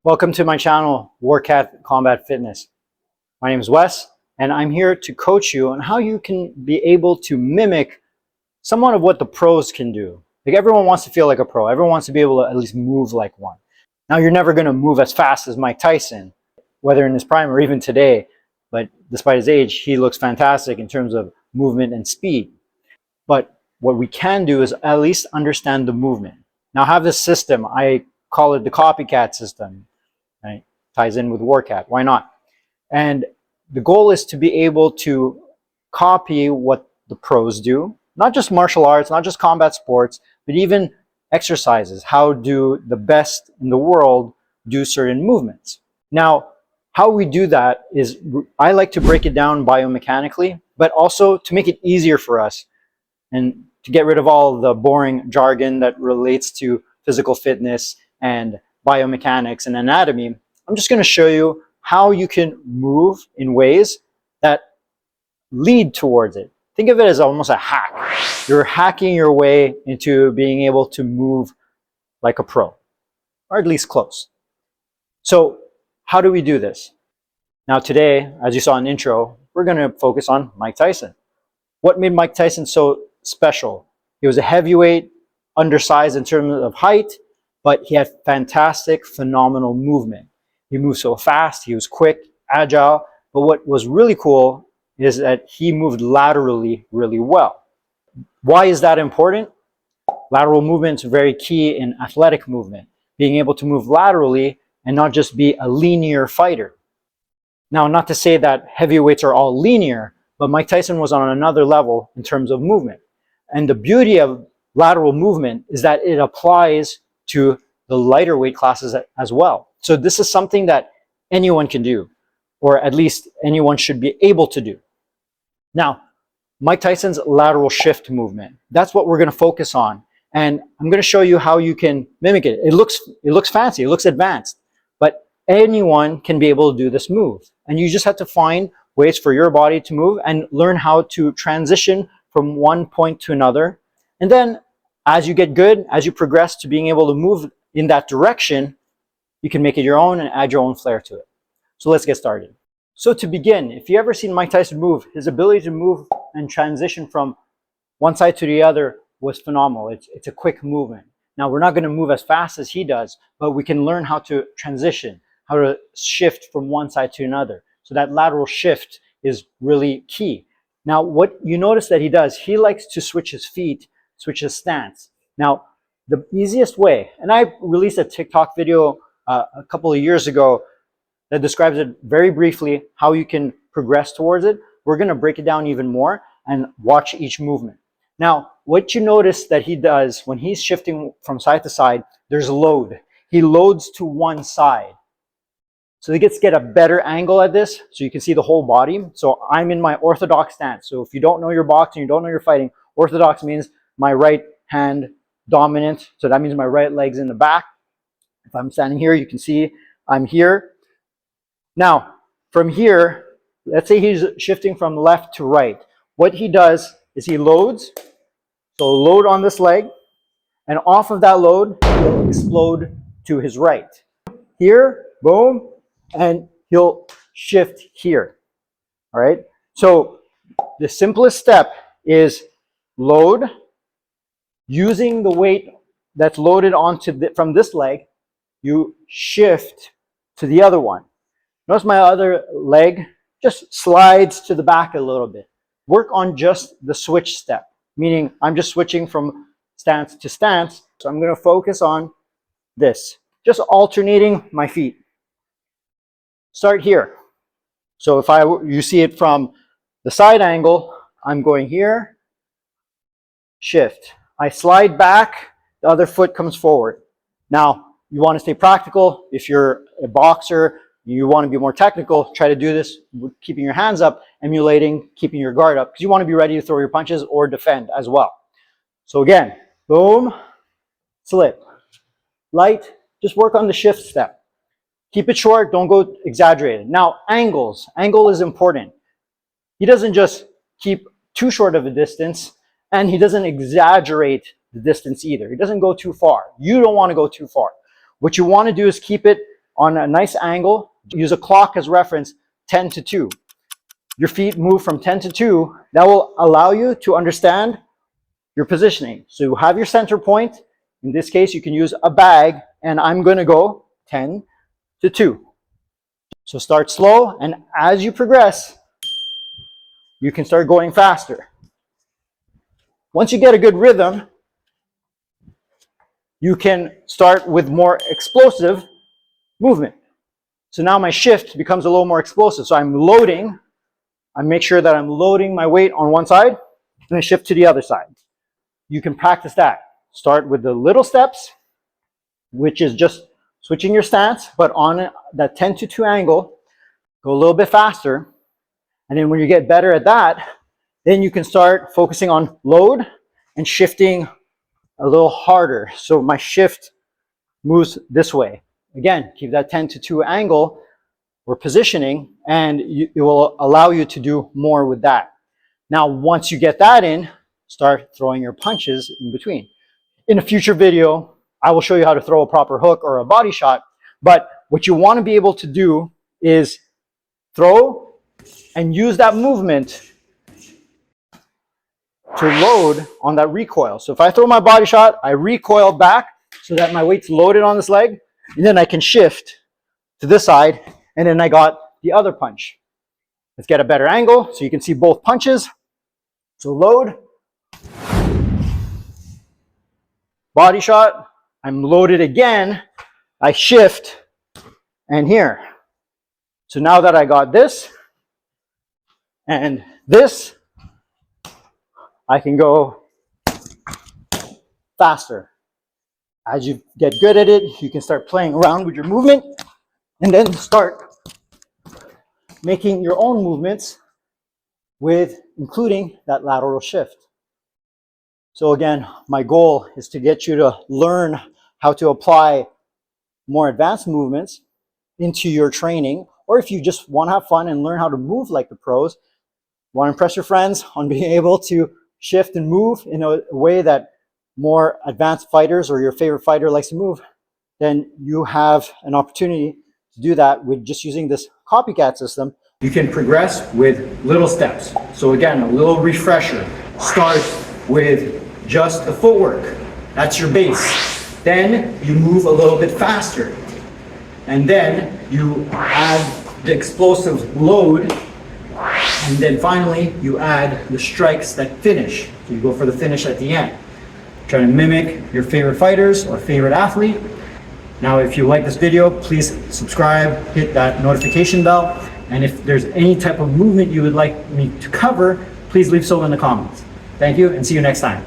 Welcome to my channel, Warcat Combat Fitness. My name is Wes, and I'm here to coach you on how you can be able to mimic somewhat of what the pros can do. Like, everyone wants to feel like a pro. Everyone wants to be able to at least move like one. Now, you're never going to move as fast as Mike Tyson, whether in his prime or even today, but despite his age, he looks fantastic in terms of movement and speed. But what we can do is at least understand the movement. Now, I have this system. I call it the Copycat system. Right? Ties in with Warcat. Why not? And the goal is to be able to copy what the pros do, not just martial arts, not just combat sports, but even exercises. How do the best in the world do certain movements? Now, how we do that is I like to break it down biomechanically, but also to make it easier for us and to get rid of all the boring jargon that relates to physical fitness and biomechanics and anatomy. I'm just going to show you how you can move in ways that lead towards it. Think of it as almost a hack. You're hacking your way into being able to move like a pro, or at least close. So how do we do this? Now today, as you saw in the intro, we're going to focus on Mike Tyson. What made Mike Tyson so special? He was a heavyweight, undersized in terms of height, but he had fantastic, phenomenal movement. He moved so fast, he was quick, agile, but what was really cool is that he moved laterally really well. Why is that important? Lateral movement is very key in athletic movement, being able to move laterally and not just be a linear fighter. Now, not to say that heavyweights are all linear, but Mike Tyson was on another level in terms of movement. And the beauty of lateral movement is that it applies to the lighter weight classes as well. So this is something that anyone can do, or at least anyone should be able to do. Now, Mike Tyson's lateral shift movement, that's what we're going to focus on. And I'm going to show you how you can mimic it. It looks fancy, it looks advanced, but anyone can be able to do this move. And you just have to find ways for your body to move and learn how to transition from one point to another. And then as you get good, as you progress to being able to move in that direction, you can make it your own and add your own flair to it. So let's get started. So to begin, if you ever seen Mike Tyson move, his ability to move and transition from one side to the other was phenomenal. It's a quick movement. Now, we're not going to move as fast as he does, but we can learn how to transition, how to shift from one side to another. So that lateral shift is really key. Now, what you notice that he does, he likes to switch his feet, switch his stance. Now, the easiest way, and I released a TikTok video a couple of years ago that describes it very briefly, how you can progress towards it. We're going to break it down even more and watch each movement. Now, what you notice that he does when he's shifting from side to side, there's load. He loads to one side. So he gets to get a better angle at this, so you can see the whole body. So I'm in my orthodox stance. So if you don't know your boxing, you don't know your fighting, orthodox means my right hand dominant. So that means my right leg's in the back. If I'm standing here, you can see I'm here. Now, from here, let's say he's shifting from left to right. What he does is he loads. So load on this leg, and off of that load, he'll explode to his right. Here, boom, and he'll shift here. All right? So the simplest step is load, using the weight that's loaded onto from this leg, you shift to the other one. Notice my other leg just slides to the back a little bit. Work on just the switch step, meaning I'm just switching from stance to stance. So I'm going to focus on this, just alternating my feet. Start here. So if you see it from the side angle, I'm going here, shift. I slide back, the other foot comes forward. Now, you want to stay practical. If you're a boxer, you want to be more technical, try to do this with keeping your hands up, emulating keeping your guard up, because you want to be ready to throw your punches or defend as well. So again, boom, slip, light, just work on the shift step. Keep it short, don't go exaggerated. Now, angles. Angle is important. He doesn't just keep too short of a distance, and he doesn't exaggerate the distance either. He doesn't go too far. You don't want to go too far. What you want to do is keep it on a nice angle. Use a clock as reference, 10 to 2. Your feet move from 10 to 2. That will allow you to understand your positioning. So you have your center point. In this case, you can use a bag, and I'm going to go 10 to 2. So start slow, and as you progress, you can start going faster. Once you get a good rhythm, you can start with more explosive movement. So now my shift becomes a little more explosive. So I'm loading. I make sure that I'm loading my weight on one side, and I shift to the other side. You can practice that. Start with the little steps, which is just switching your stance, but on that 10 to 2 angle, go a little bit faster. And then when you get better at that, then you can start focusing on load and shifting a little harder. So my shift moves this way. Again, keep that 10 to 2 angle or positioning, and it will allow you to do more with that. Now, once you get that in, start throwing your punches in between. In a future video, I will show you how to throw a proper hook or a body shot, but what you want to be able to do is throw and use that movement to load on that recoil. So if I throw my body shot, I recoil back so that my weight's loaded on this leg, and then I can shift to this side, and then I got the other punch. Let's get a better angle so you can see both punches. So load, body shot, I'm loaded again, I shift, and here. So now that I got this and this, I can go faster. As you get good at it, you can start playing around with your movement and then start making your own movements with including that lateral shift. So again, my goal is to get you to learn how to apply more advanced movements into your training, or if you just want to have fun and learn how to move like the pros, want to impress your friends on being able to shift and move in a way that more advanced fighters or your favorite fighter likes to move, then you have an opportunity to do that with just using this Copycat system. You can progress with little steps. So again, a little refresher. Start with just the footwork. That's your base. Then you move a little bit faster. And then you add the explosive load. And then finally, you add the strikes that finish. So you go for the finish at the end. Try to mimic your favorite fighters or favorite athlete. Now, if you like this video, please subscribe, hit that notification bell. And if there's any type of movement you would like me to cover, please leave so in the comments. Thank you, and see you next time.